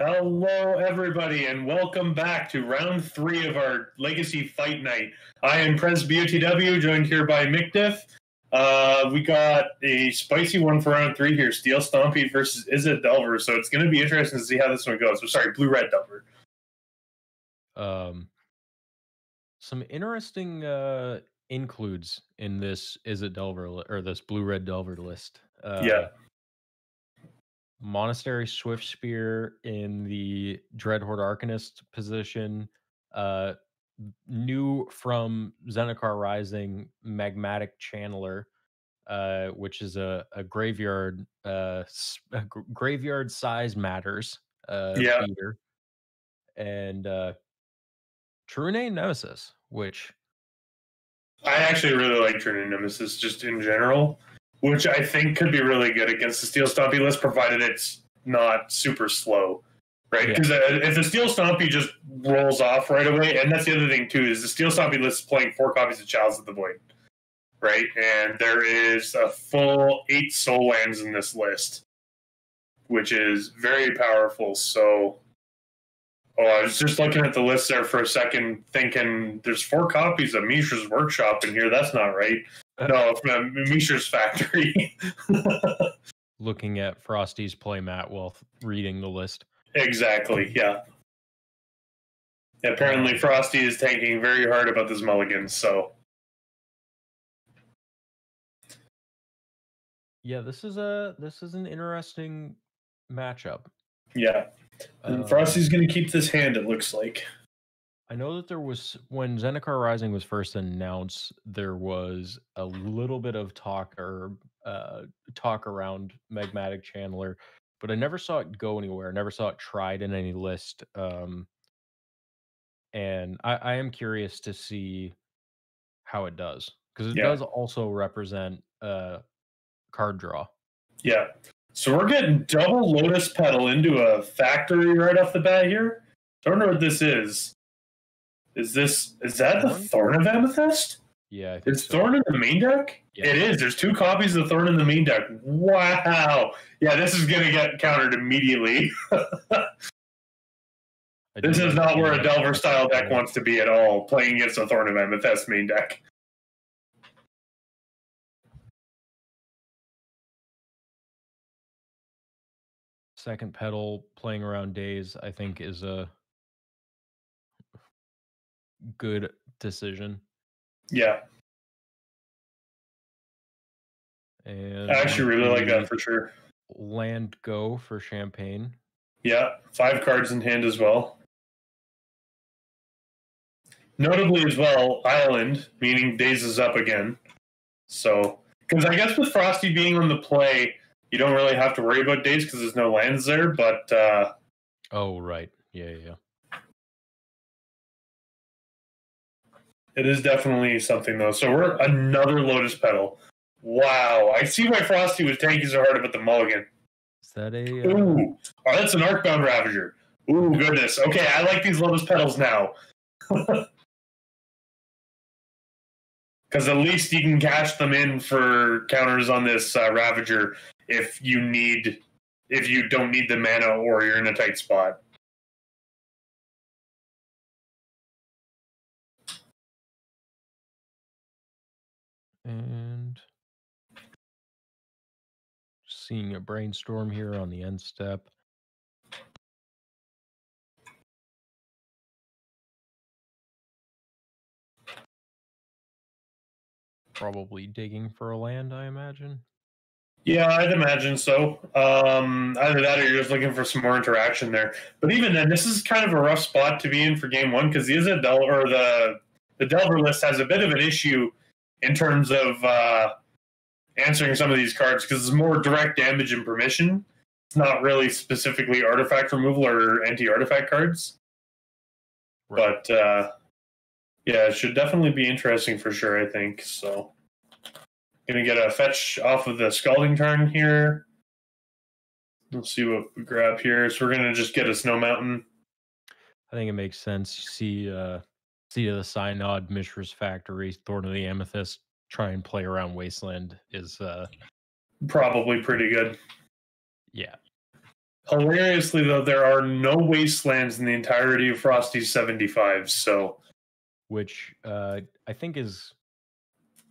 Hello, everybody, and welcome back to round 3 of our Legacy Fight Night. I am Pres BOTW, joined here by McDiff. We got a spicy one for round 3 here, Steel Stompy versus Izzet Delver, so it's going to be interesting to see how this one goes. Sorry, Blue-Red Delver. Some interesting includes in this Izzet Delver or this Blue-Red Delver list. Yeah. Monastery Swift Spear in the Dreadhorde Arcanist position. New from Zendikar Rising, Magmatic Channeler, which is a graveyard graveyard size matters beater, and True Nemesis, which I actually really like True Nemesis just in general, which I think could be really good against the Steel Stompy list, provided it's not super slow, right? Because if the Steel Stompy just rolls off right away, and that's the other thing too, is the Steel Stompy list is playing 4 copies of Chalice of the Void, right? And there is a full 8 soul lands in this list, which is very powerful. So, I was just looking at the list there for a second, thinking there's 4 copies of Mishra's Workshop in here. That's not right. No, from Mishra's Factory. Looking at Frosty's playmat while reading the list. Exactly, yeah. Apparently Frosty is tanking very hard about this mulligan, so. Yeah, this is an interesting matchup. Yeah. And Frosty's going to keep this hand, it looks like. I know that there was, when Zendikar Rising was first announced, there was a little bit of talk around Magmatic Channeler, but I never saw it go anywhere. I never saw it tried in any list. And I am curious to see how it does, because it does also represent card draw. Yeah. So we're getting double Lotus Petal into a factory right off the bat here. I don't know what this is. Is that the Thorn of Amethyst? Yeah, I think Is Thorn in the main deck? Yeah. It is. There's 2 copies of Thorn in the main deck. Wow. Yeah, this is going to get countered immediately. This is not where a Delver style deck wants to be at all, playing against a Thorn of Amethyst main deck. Second Petal playing around Days, I think, is a good decision. Yeah. And I actually really like that for sure. Land Go for Champagne. Yeah, 5 cards in hand as well. Notably as well, Island, meaning Days is up again. So, because I guess with Frosty being on the play, you don't really have to worry about Days because there's no lands there, but... oh, right. Yeah. It is definitely something, though. So we're another Lotus Petal. Wow. I see why Frosty was tanking so hard about the mulligan. Is that a... Ooh. Oh, that's an Arcbound Ravager. Ooh, goodness. Okay, I like these Lotus Petals now. Because at least you can cash them in for counters on this Ravager if you don't need the mana or you're in a tight spot. And seeing a Brainstorm here on the end step. Probably digging for a land, I imagine. Yeah, I'd imagine so. Either that or you're just looking for some more interaction there. But even then, this is kind of a rough spot to be in for game 1 because the Izzet Delver, or the Delver list has a bit of an issue in terms of answering some of these cards because it's more direct damage and permission. It's not really specifically artifact removal or anti-artifact cards. Right. But yeah, it should definitely be interesting for sure, I think. So, gonna get a fetch off of the Scalding Tarn here. Let's see what we grab here. So we're gonna just get a Snow Mountain. I think it makes sense. See the Synod, Mishra's Factory, Thorn of the Amethyst, try and play around Wasteland is probably pretty good. Yeah. Hilariously, though, there are no wastelands in the entirety of Frosty's 75, so... Which I think is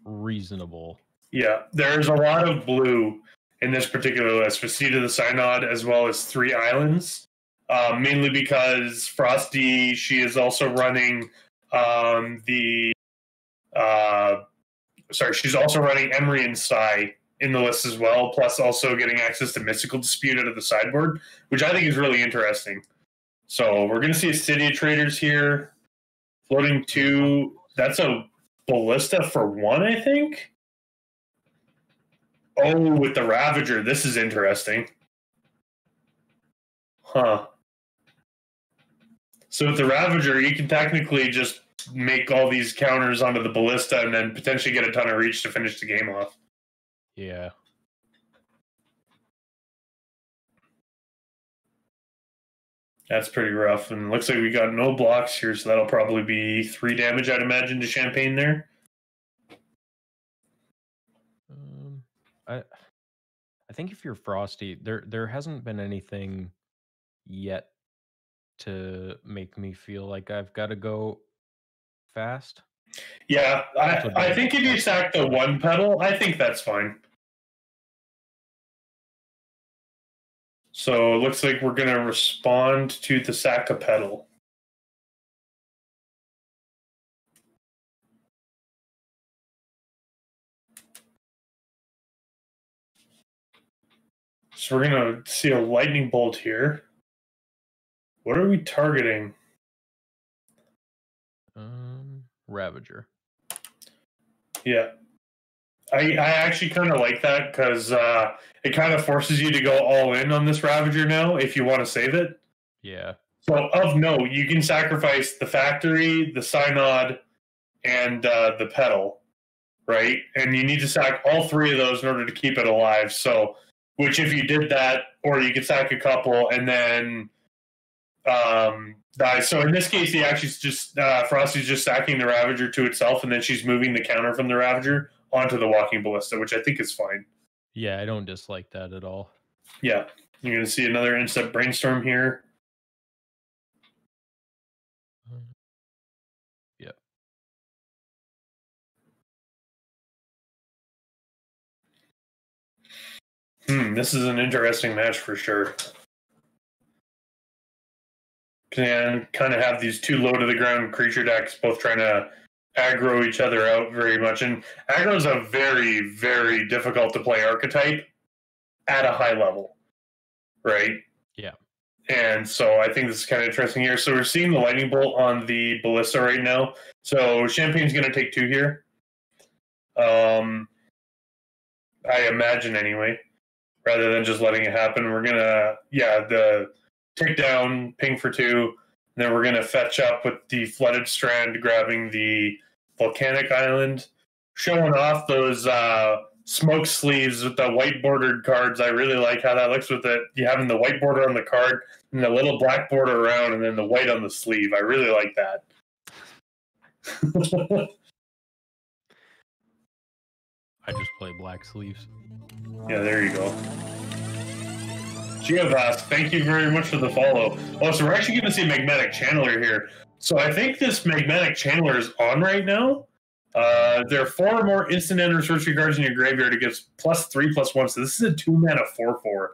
reasonable. Yeah, there's a lot of blue in this particular list for Seat of the Synod, as well as 3 islands. Mainly because Frosty, she is also running she's also running Emery and Sai in the list as well, plus also getting access to Mystical Dispute out of the sideboard, which I think is really interesting. So we're going to see a City of Traders here. Floating 2, that's a Ballista for 1, I think? Oh, with the Ravager, this is interesting. Huh. So with the Ravager, you can technically just make all these counters onto the Ballista and then potentially get a ton of reach to finish the game off. Yeah. That's pretty rough. And looks like we got no blocks here, so that'll probably be 3 damage, I'd imagine, to Champagne there. I think if you're Frosty, there hasn't been anything yet to make me feel like I've got to go fast. Yeah, I think if you sack the 1 petal, I think that's fine. So it looks like we're going to respond to the sack a petal. So we're going to see a lightning bolt here. What are we targeting? Ravager. Yeah. I actually kind of like that because it kind of forces you to go all in on this Ravager now if you want to save it. Yeah. So of note, you can sacrifice the Factory, the Synod, and the Petal, right? And you need to sack all 3 of those in order to keep it alive. So, which if you did that, or you could sack a couple and then die. So in this case, he actually just Frosty's just sacking the Ravager to itself, and then she's moving the counter from the Ravager onto the Walking Ballista, which I think is fine. Yeah, I don't dislike that at all. Yeah, you're going to see another Instep Brainstorm here. Yep. This is an interesting match for sure. Can kind of have these 2 low-to-the-ground creature decks both trying to aggro each other out very much. And aggro is a very, very difficult-to-play archetype at a high level, right? Yeah. And so I think this is kind of interesting here. So we're seeing the Lightning Bolt on the Ballista right now. So Champagne's going to take 2 here. I imagine anyway, rather than just letting it happen. We're going to, the take down, ping for 2. And then we're going to fetch up with the Flooded Strand, grabbing the Volcanic Island, showing off those smoke sleeves with the white bordered cards. I really like how that looks with it. You having the white border on the card and the little black border around and then the white on the sleeve. I really like that. I just play black sleeves. Yeah, there you go. Geovast, thank you very much for the follow. Oh, so we're actually going to see Magnetic Channeler here. So I think this Magnetic Channeler is on right now. There are 4 more instant enter sorcery cards in your graveyard. It gives +3/+1. So this is a 2-mana 4/4.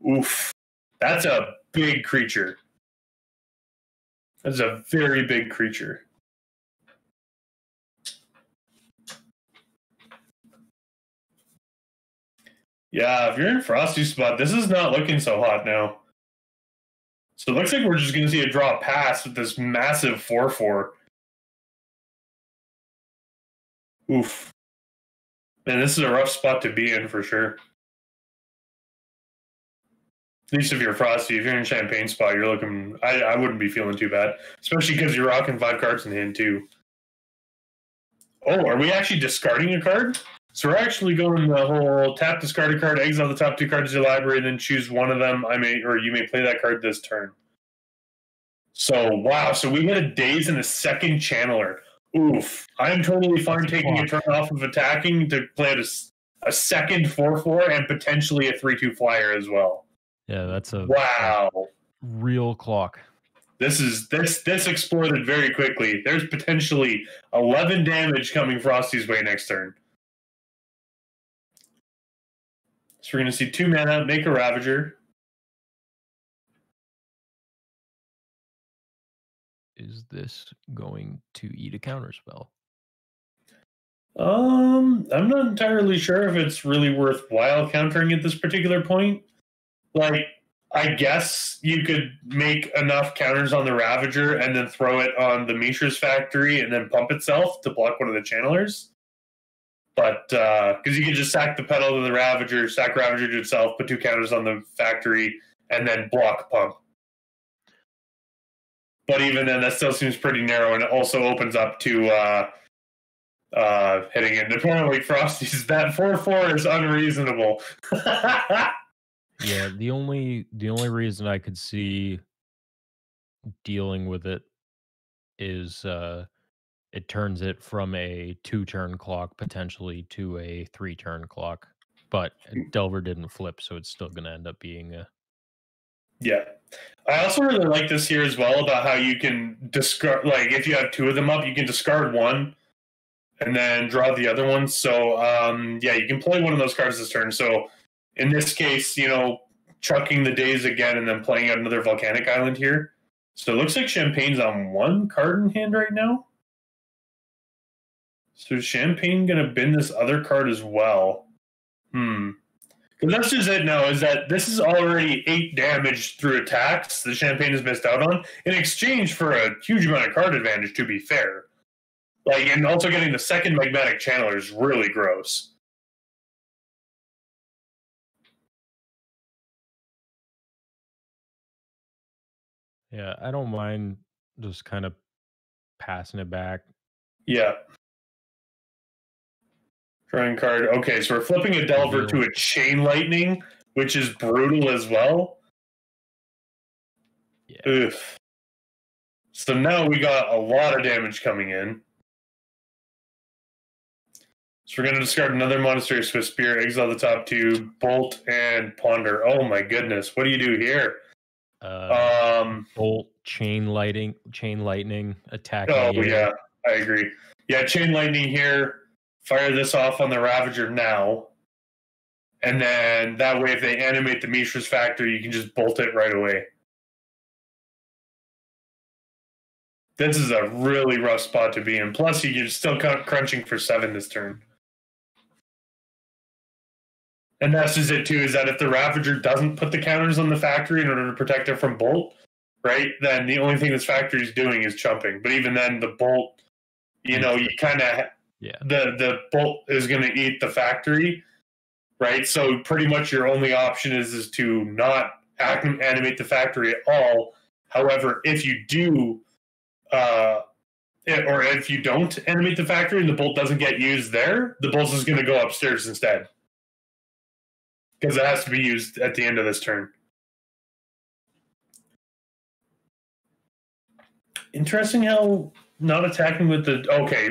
Oof. That's a big creature. That's a very big creature. Yeah, if you're in Frosty spot, this is not looking so hot now. So it looks like we're just going to see a draw pass with this massive 4/4. Oof. Man, this is a rough spot to be in for sure. At least if you're Frosty. If you're in Champagne spot, you're looking... I wouldn't be feeling too bad. Especially because you're rocking 5 cards in hand, too. Oh, are we actually discarding a card? So we're actually going the whole tap, discard a card, exile the top 2 cards of your library, and then choose one of them. You may play that card this turn. So, wow. So we get a Daze and a second Channeler. Oof. I'm totally fine taking a turn off of attacking to play a second 4/4 and potentially a 3/2 flyer as well. Yeah, that's a Wow. real clock. This exploded very quickly. There's potentially 11 damage coming Frosty's way next turn. So we're going to see 2 mana, make a Ravager. Is this going to eat a counterspell? I'm not entirely sure if it's really worthwhile countering at this particular point. Like, I guess you could make enough counters on the Ravager and then throw it on the Mishra's Factory and then pump itself to block one of the channelers. But, because you can just sack the pedal to the Ravager, sack Ravager to itself, put 2 counters on the Factory, and then block pump. But even then, that still seems pretty narrow, and it also opens up to hitting it. And apparently, Frosty's that 4/4 is unreasonable. Yeah, the only reason I could see dealing with it is it turns it from a 2-turn clock potentially to a 3-turn clock. But Delver didn't flip, so it's still going to end up being a... Yeah. I also really like this here as well about how you can discard, like, if you have 2 of them up, you can discard 1 and then draw the other one. So, yeah, you can play one of those cards this turn. So, in this case, you know, chucking the Days again and then playing out another Volcanic Island here. So, it looks like Champagne's on 1 card in hand right now. So, is Champagne going to bin this other card as well? Because that's just it now, is that this is already 8 damage through attacks the Champagne has missed out on, in exchange for a huge amount of card advantage, to be fair. Like, and also getting the second Magmatic Channeler is really gross. Yeah, I don't mind just kind of passing it back. Yeah. Drawing card. Okay, so we're flipping a Delver to a Chain Lightning, which is brutal as well. Yeah. Oof. So now we got a lot of damage coming in. So we're going to discard another Monastery Swift Spear, exile the top 2, Bolt, and Ponder. Oh my goodness, what do you do here? Bolt, Chain Lightning, attack. Oh yeah, I agree. Yeah, Chain Lightning here. Fire this off on the Ravager now. And then that way, if they animate the Mishra's Factory, you can just bolt it right away. This is a really rough spot to be in. Plus, you're still crunching for 7 this turn. And that's just it, too, is that if the Ravager doesn't put the counters on the Factory in order to protect it from Bolt, right, then the only thing this Factory is doing is chumping. But even then, the Bolt, you know, you kind of... Yeah. The Bolt is going to eat the Factory, right? So pretty much your only option is to not animate the Factory at all. However, if you do, or if you don't animate the Factory and the Bolt doesn't get used there, the Bolt is going to go upstairs instead. Because it has to be used at the end of this turn. Interesting how not attacking with the... Okay,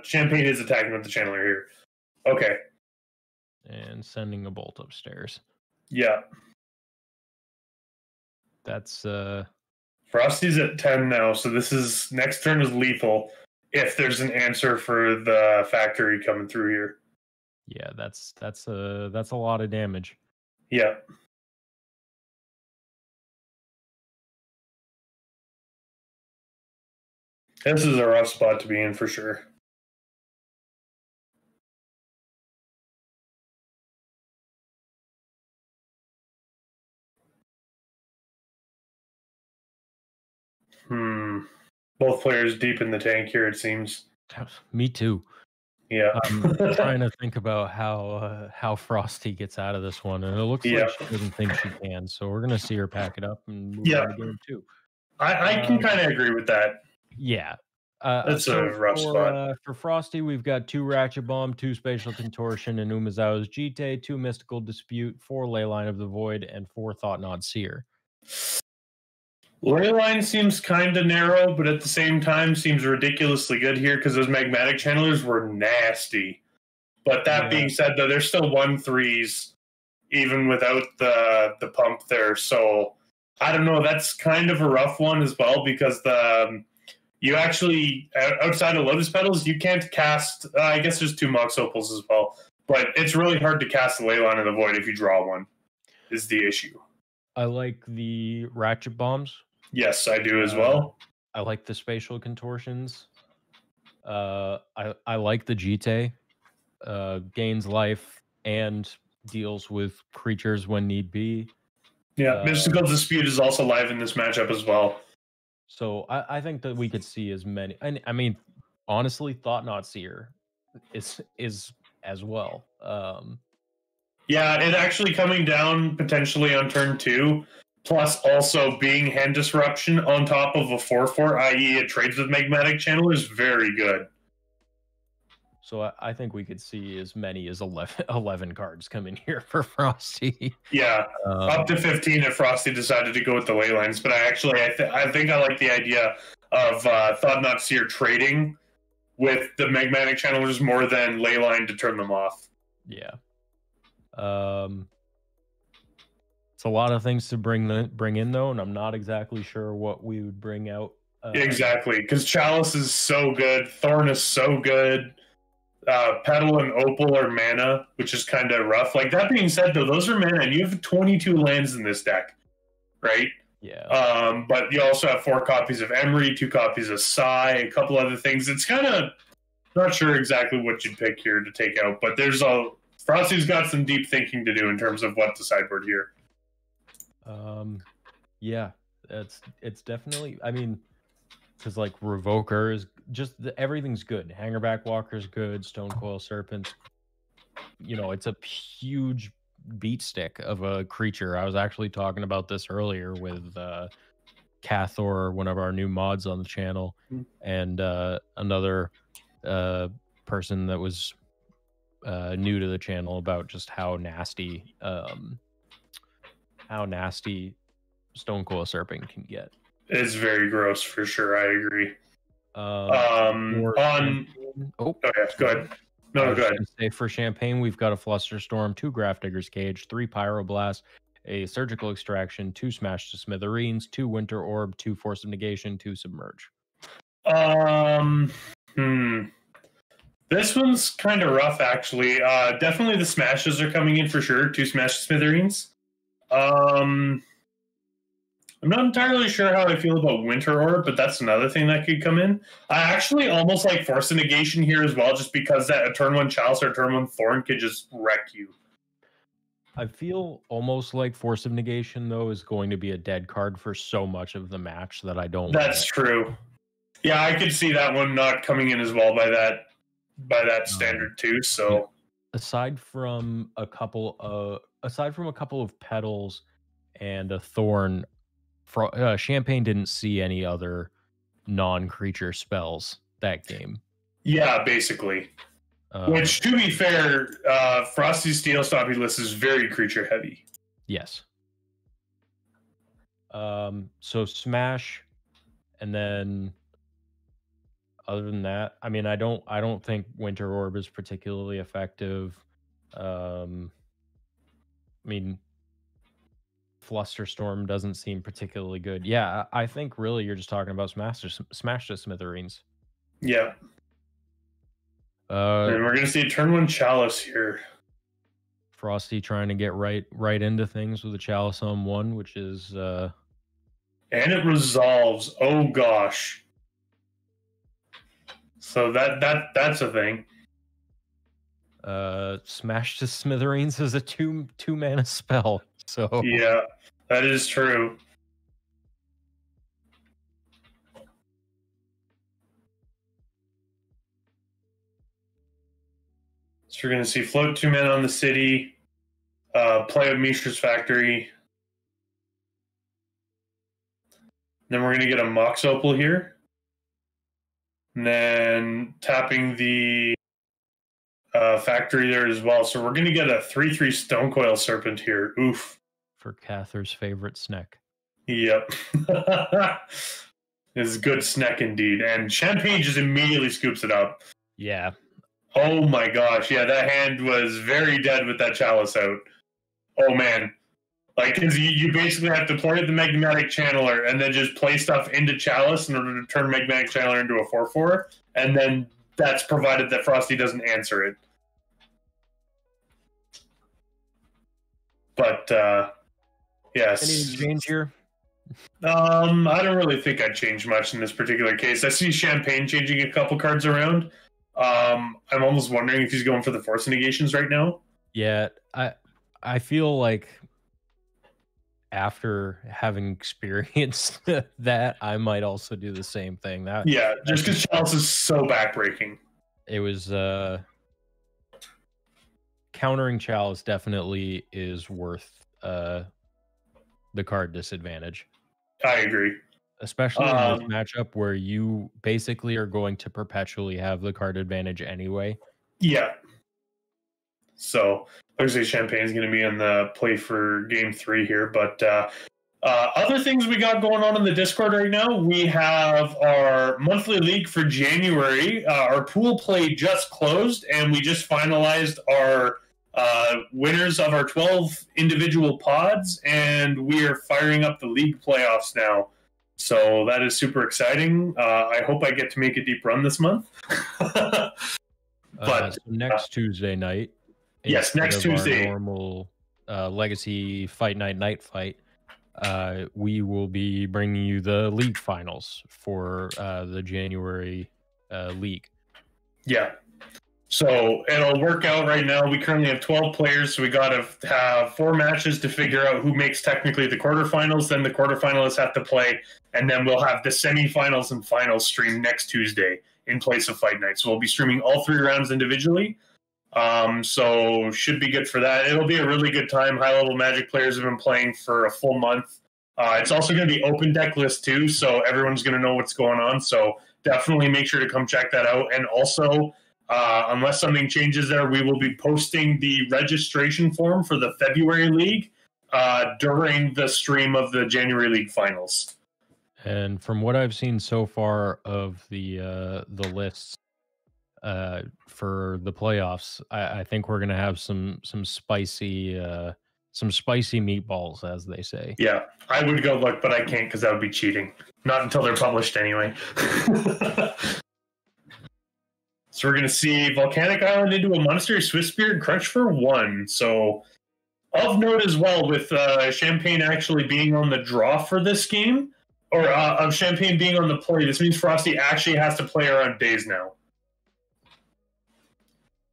Champagne is attacking with the Channeler here. Okay. And sending a Bolt upstairs. Yeah. That's... Frosty's at 10 now, so this is... Next turn is lethal if there's an answer for the Factory coming through here. Yeah, that's a lot of damage. Yeah. This is a rough spot to be in for sure. Both players deep in the tank here, it seems. Me too. Yeah. I'm trying to think about how Frosty gets out of this one, and it looks like she doesn't think she can. So we're gonna see her pack it up and move on to game 2. I can kind of agree with that. Yeah. That's a rough spot. For Frosty, we've got 2 Ratchet Bomb, 2 Spatial Contortion, and Umezawa's Jite, 2 Mystical Dispute, 4 Leyline of the Void, and 4 Thought-Knot Seer. Leyline seems kind of narrow, but at the same time seems ridiculously good here because those Magmatic Channelers were nasty. But that being said, though, they're still 1/3s, even without the pump there. So I don't know. That's kind of a rough one as well because you actually, outside of Lotus Petals, you can't cast. I guess there's 2 Mox Opals as well, but it's really hard to cast the Leyline of the Void if you draw one. Is the issue. I like the Ratchet Bombs. Yes, I do as well. I like the Spatial Contortions. I like the Jite. Gains life and deals with creatures when need be. Yeah, Mystical Dispute is also live in this matchup as well. So I think that we could see as many. And I mean, honestly, Thought Not Seer is as well. Yeah, it actually coming down potentially on turn 2, plus also being Hand Disruption on top of a 4/4, i.e. it trades with Magmatic Channel, is very good. So I think we could see as many as 11 cards come in here for Frosty. Yeah, up to 15 if Frosty decided to go with the Leylines. But I think I like the idea of Thought Not Seer trading with the Magmatic Channelers more than Leyline to turn them off. Yeah. It's a lot of things to bring in though, and I'm not exactly sure what we would bring out. Exactly, because Chalice is so good, Thorn is so good. Petal and Opal are mana, which is kind of rough. Like, that being said, though, those are mana, and you have 22 lands in this deck, right? Yeah. But you also have 4 copies of Emery, 2 copies of Psy, a couple other things. It's kind of not sure exactly what you'd pick here to take out, but Frosty's got some deep thinking to do in terms of what to sideboard here. Yeah, it's definitely. I mean, because like Revoker is just everything's good. Hangerback Walker's good. Stonecoil Serpent. You know, it's a huge beat stick of a creature. I was actually talking about this earlier with Cathor, one of our new mods on the channel, and another person that was new to the channel about just how nasty Stonecoil Serpent can get. It's very gross for sure. I agree. Oh, yeah, go ahead. No, go ahead. Say for Champagne, we've got a Flusterstorm, 2 Grafdigger's Cage, 3 Pyroblast, a Surgical Extraction, 2 Smash to Smithereens, 2 Winter Orb, 2 Force of Negation, 2 Submerge. This one's kind of rough, actually. Definitely the Smashes are coming in for sure. 2 Smash to Smithereens. I'm not entirely sure how I feel about Winter Orb, but that's another thing that could come in. I actually almost like Force of Negation here as well, just because that a turn 1 Chalice or turn 1 Thorn could just wreck you. I feel almost like Force of Negation, though, is going to be a dead card for so much of the match that I don't. That's true. Yeah, I could see that one not coming in as well by that standard too. So yeah. aside from a couple of Petals and a Thorn, Champagne didn't see any other non-creature spells that game. Yeah, basically. Which, to be fair, Frosty's Steel Stompy list is very creature heavy. Yes. So Smash, and then other than that, I mean, I don't think Winter Orb is particularly effective. I mean, Flusterstorm doesn't seem particularly good. Yeah, I think really you're just talking about Smash to Smithereens. Yeah. And we're gonna see a turn 1 Chalice here. Frosty trying to get right into things with a Chalice on 1, which is and it resolves. Oh gosh. So that's a thing. Smash to Smithereens is a 2 mana spell. So yeah, that is true. So we're going to see float 2 mana on the city, play with Mishra's Factory. Then we're going to get a Mox Opal here. And then tapping the Factory there as well. So we're going to get a 3/3 Stonecoil Serpent here. Oof. For Cathor's favorite snack. Yep. It's a good snack indeed. And Champagne just immediately scoops it up. Yeah. Oh my gosh. Yeah, that hand was very dead with that Chalice out. oh man. Like, because you basically have to play the Magmatic Channeler and then just play stuff into Chalice in order to turn Magmatic Channeler into a 4/4, and then that's provided that Frosty doesn't answer it. But, yes. Any change here? I don't really think I'd change much in this particular case. I see Champagne changing a couple cards around. I'm almost wondering if he's going for the Force Negations right now. Yeah, I feel like after having experienced that, I might also do the same thing. Just because Chalice is so backbreaking. It was countering Chalice definitely is worth the card disadvantage. I agree. Especially in this matchup where you basically are going to perpetually have the card advantage anyway. Yeah. So, like I say, Champagne's going to be in the play for Game 3 here. But other things we got going on in the Discord right now, we have our monthly league for January. Our pool play just closed, and we just finalized our winners of our 12 individual pods, and we are firing up the league playoffs now. So that is super exciting. I hope I get to make a deep run this month. But so next Tuesday night. Yes, next Tuesday. Our normal Legacy Fight Night fight. We will be bringing you the league finals for the January league. Yeah. So it'll work out right now. We currently have 12 players, so we got to have 4 matches to figure out who makes technically the quarterfinals. Then the quarterfinalists have to play, and then we'll have the semifinals and finals stream next Tuesday in place of Fight Night. So we'll be streaming all 3 rounds individually. So should be good for that. It'll be a really good time. High-level Magic players have been playing for a full month. It's also going to be open deck list too, so everyone's going to know what's going on. So definitely make sure to come check that out. And also, unless something changes there, we will be posting the registration form for the February League during the stream of the January League finals. And from what I've seen so far of the lists for the playoffs, I think we're gonna have some spicy meatballs, as they say. Yeah, I would go look, but I can't because that would be cheating. Not until they're published anyway. So we're going to see Volcanic Island into a Monastery Swift Spirit Crunch for 1. So of note as well, with Champagne actually being on the draw for this game, or of Champagne being on the play, this means Frosty actually has to play around Days now.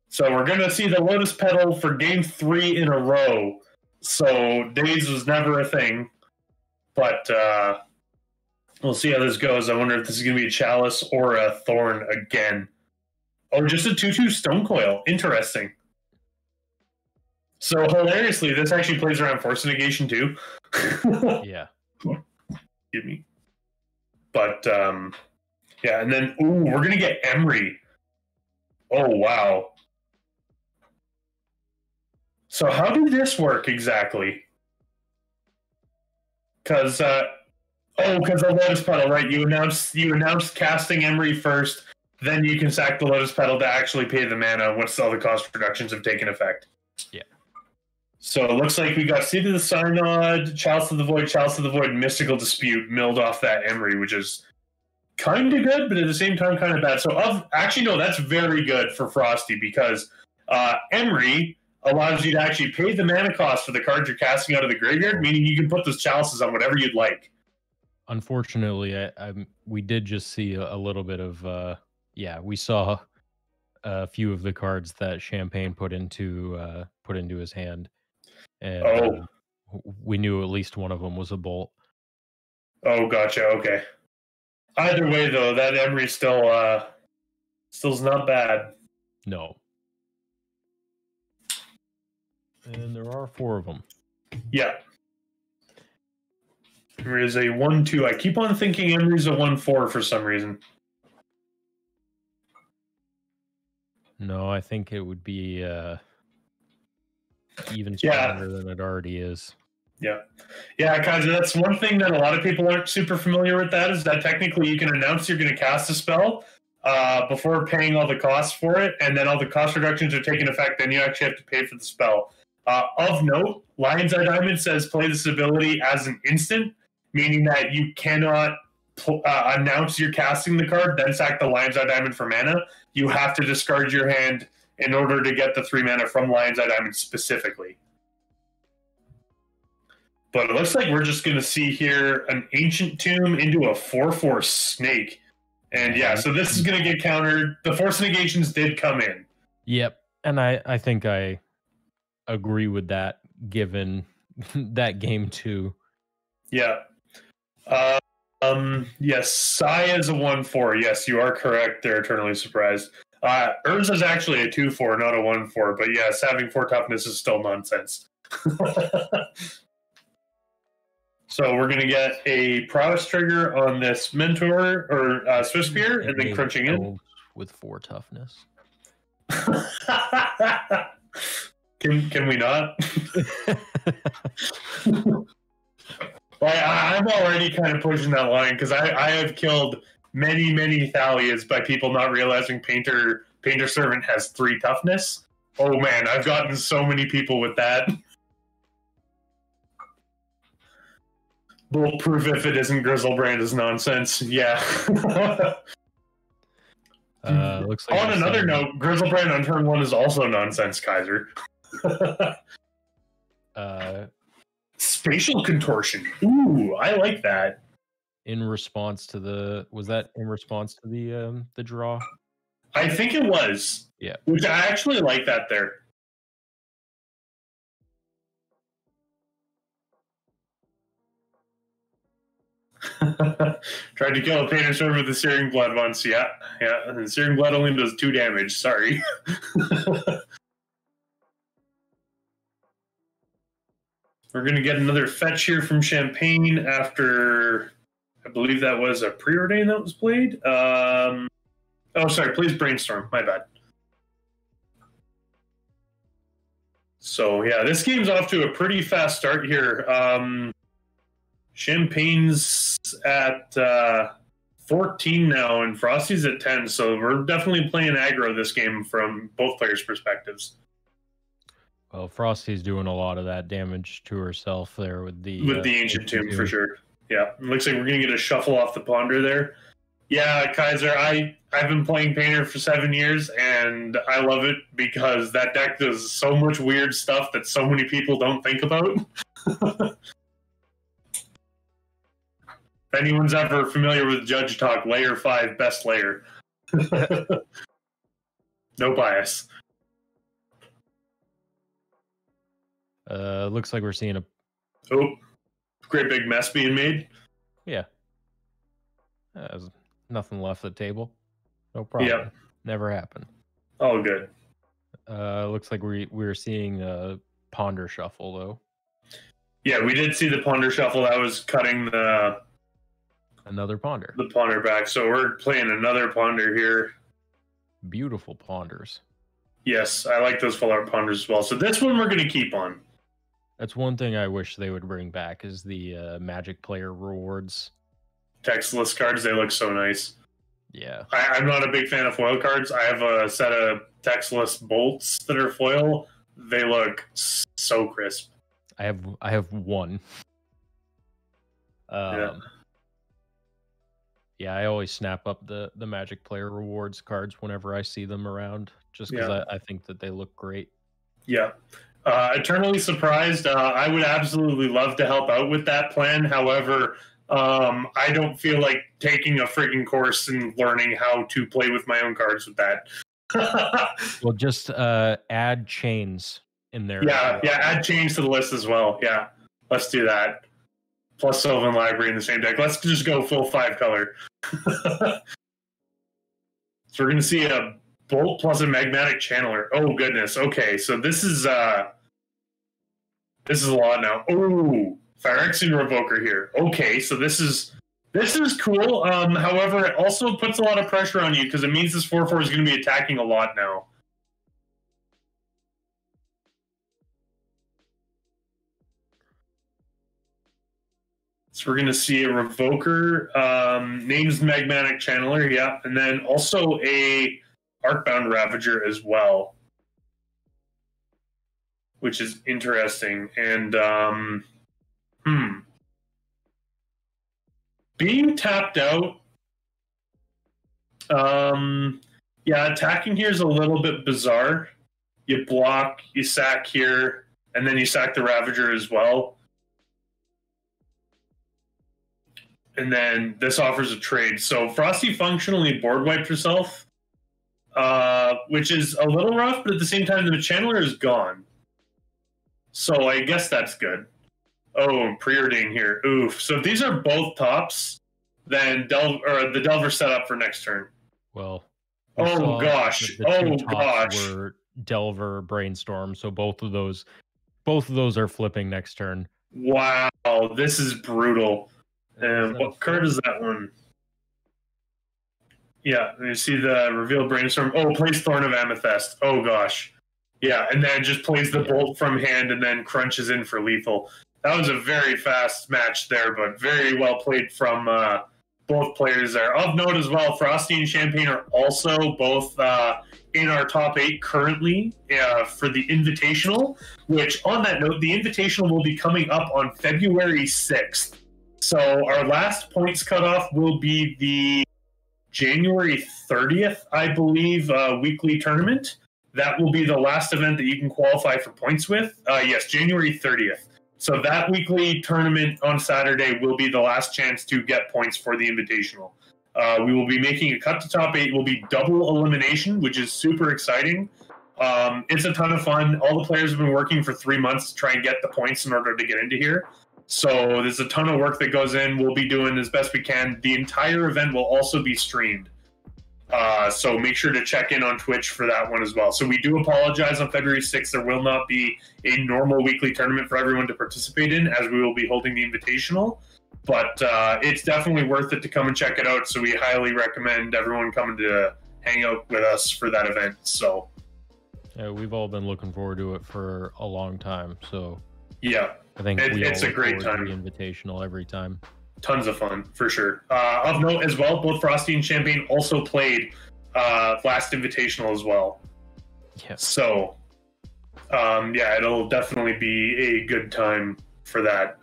So we're going to see the Lotus Petal for Game 3 in a row. So Days was never a thing. But we'll see how this goes. I wonder if this is going to be a Chalice or a Thorn again. Oh, just a 2/2 Stone Coil. Interesting. So, hilariously, this actually plays around Force Negation, too. Yeah. Give me. But, yeah, and then, ooh, we're going to get Emery. Oh, wow. So, how did this work exactly? Because, because the Lotus Petal, right? You announced casting Emery first. Then you can sack the Lotus Petal to actually pay the mana once all the cost reductions have taken effect. Yeah. So it looks like we got Seed of the Synod, Chalice of the Void, Mystical Dispute milled off that Emery, which is kind of good, but at the same time kind of bad. So actually, no, that's very good for Frosty because Emery allows you to actually pay the mana cost for the cards you're casting out of the graveyard, meaning you can put those chalices on whatever you'd like. Unfortunately, we did just see a little bit of... we saw a few of the cards that Champagne put into his hand, and we knew at least one of them was a bolt. Oh, gotcha. Okay. Either way, though, that Emery still's not bad. No. And there are 4 of them. Yeah. There is a 1/2. I keep on thinking Emery's a 1/4 for some reason. No, I think it would be even stronger than it already is. Yeah. Yeah, because that's one thing that a lot of people aren't super familiar with, that is that technically you can announce you're going to cast a spell before paying all the costs for it, and then all the cost reductions are taking effect, then you actually have to pay for the spell. Of note, Lion's Eye Diamond says play this ability as an instant, meaning that you cannot announce you're casting the card, then sack the Lion's Eye Diamond for mana. You have to discard your hand in order to get the 3 mana from Lion's Eye Diamond specifically. But it looks like we're just going to see here an Ancient Tomb into a 4/4 Snake. And yeah, so this is going to get countered. The Force Negations did come in. Yep. And I think I agree with that, given that game too. Yeah. Yes, Sai is a 1/4. Yes, you are correct. They're eternally surprised. Urza is actually a 2/4, not a 1/4. But yes, having 4 toughness is still nonsense. So we're going to get a prowess trigger on this Mentor or Swiftspear, and then crunching in with 4 toughness. Can we not? I'm already kind of pushing that line because I have killed many Thalias by people not realizing Painter Servant has 3 toughness. Oh man, I've gotten so many people with that. Bulletproof if it isn't Grizzlebrand is nonsense. Yeah. Looks like on another note, Grizzlebrand on turn 1 is also nonsense, Kaiser. Spatial Contortion. Ooh, I like that. In response to the draw? I think it was. Yeah. Which I actually like that there. Tried to kill a Painter Servant with the Searing Blood once. Yeah. And the Searing Blood only does 2 damage. Sorry. We're going to get another fetch here from Champagne after, I believe that was a Preordain that was played. Oh, sorry. Please Brainstorm. My bad. So, yeah, this game's off to a pretty fast start here. Champagne's at 14 now, and Frosty's at 10. So we're definitely playing aggro this game from both players' perspectives. Well, Frosty's doing a lot of that damage to herself there with the Ancient Tomb for sure. Yeah, it looks like we're gonna get a shuffle off the Ponder there. Yeah, Kaiser, I've been playing Painter for 7 years, and I love it because that deck does so much weird stuff that so many people don't think about. If anyone's ever familiar with Judge Talk, layer 5, best layer. No bias. Looks like we're seeing a great big mess being made. Yeah. There's nothing left at the table. No problem. Yep. Never happened. Oh, good. Looks like we're seeing a Ponder Shuffle, though. Yeah, we did see the Ponder Shuffle. That was cutting another Ponder. The Ponder back. So we're playing another Ponder here. Beautiful Ponders. Yes, I like those full art Ponders as well. So this one we're going to keep on. That's one thing I wish they would bring back is the Magic player rewards. Textless cards, they look so nice. Yeah. I'm not a big fan of foil cards. I have a set of textless bolts that are foil. They look so crisp. I have one. Yeah, I always snap up the Magic player rewards cards whenever I see them around, just because I think that they look great. Yeah. Eternally Surprised, I would absolutely love to help out with that plan. However, I don't feel like taking a frigging course and learning how to play with my own cards with that. Well, just add chains in there. Yeah, add chains to the list as well. Yeah, let's do that. Plus Sylvan Library in the same deck. Let's just go full 5 color. So we're going to see a Bolt plus a Magmatic Channeler. Oh, goodness. Okay, so this is a lot now. Oh, Phyrexian Revoker here. Okay, so this is cool. However, it also puts a lot of pressure on you because it means this 4/4 is going to be attacking a lot now. So we're going to see a Revoker, names Magmatic Channeler, yeah, and then also a Arcbound Ravager as well. which is interesting. And being tapped out, yeah, attacking here is a little bit bizarre. You block, you sack here, and then you sack the Ravager as well. And then this offers a trade. So Frosty functionally board wiped herself, which is a little rough, but at the same time, the Channeler is gone. So I guess that's good. Oh, preordain here. Oof. So if these are both tops, then the Delver set up for next turn. Well, oh gosh. The two tops were Delver, Brainstorm. So both of those are flipping next turn. Wow, this is brutal. And what card is that one? Yeah, you see the reveal Brainstorm. Oh, plays Thorn of Amethyst. Oh gosh. Yeah, and then just plays the Bolt from hand and then crunches in for lethal. That was a very fast match there, but very well played from both players there. Of note as well, Frosty and Champagne are also both in our top 8 currently for the Invitational, which on that note, the Invitational will be coming up on February 6th. So our last points cutoff will be the January 30th, I believe, weekly tournament. That will be the last event that you can qualify for points with. Yes, January 30th. So that weekly tournament on Saturday will be the last chance to get points for the Invitational. We will be making a cut to top 8. It will be double elimination, which is super exciting. It's a ton of fun. All the players have been working for 3 months to try and get the points in order to get into here. So there's a ton of work that goes in. We'll be doing as best we can. The entire event will also be streamed. So make sure to check in on Twitch for that one as well. So we do apologize on February 6th. There will not be a normal weekly tournament for everyone to participate in, as we will be holding the Invitational. But it's definitely worth it to come and check it out. So we highly recommend everyone coming to hang out with us for that event. So yeah, we've all been looking forward to it for a long time. So yeah, I think it's a great time. The Invitational every time. Tons of fun, for sure. Of note as well, both Frosty and Champagne also played last Invitational as well. Yeah. So, yeah, it'll definitely be a good time for that.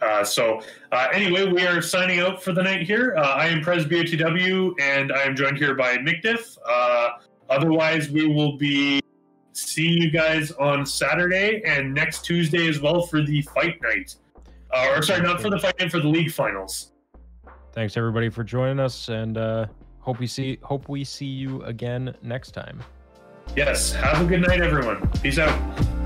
Anyway, we are signing out for the night here. I am Prez BOTW, and I am joined here by McDiff. Otherwise, we will be seeing you guys on Saturday and next Tuesday as well for the fight night. Not for the fight night, for the league finals. Thanks everybody for joining us, and hope we see you again next time. Yes, have a good night, everyone. Peace out.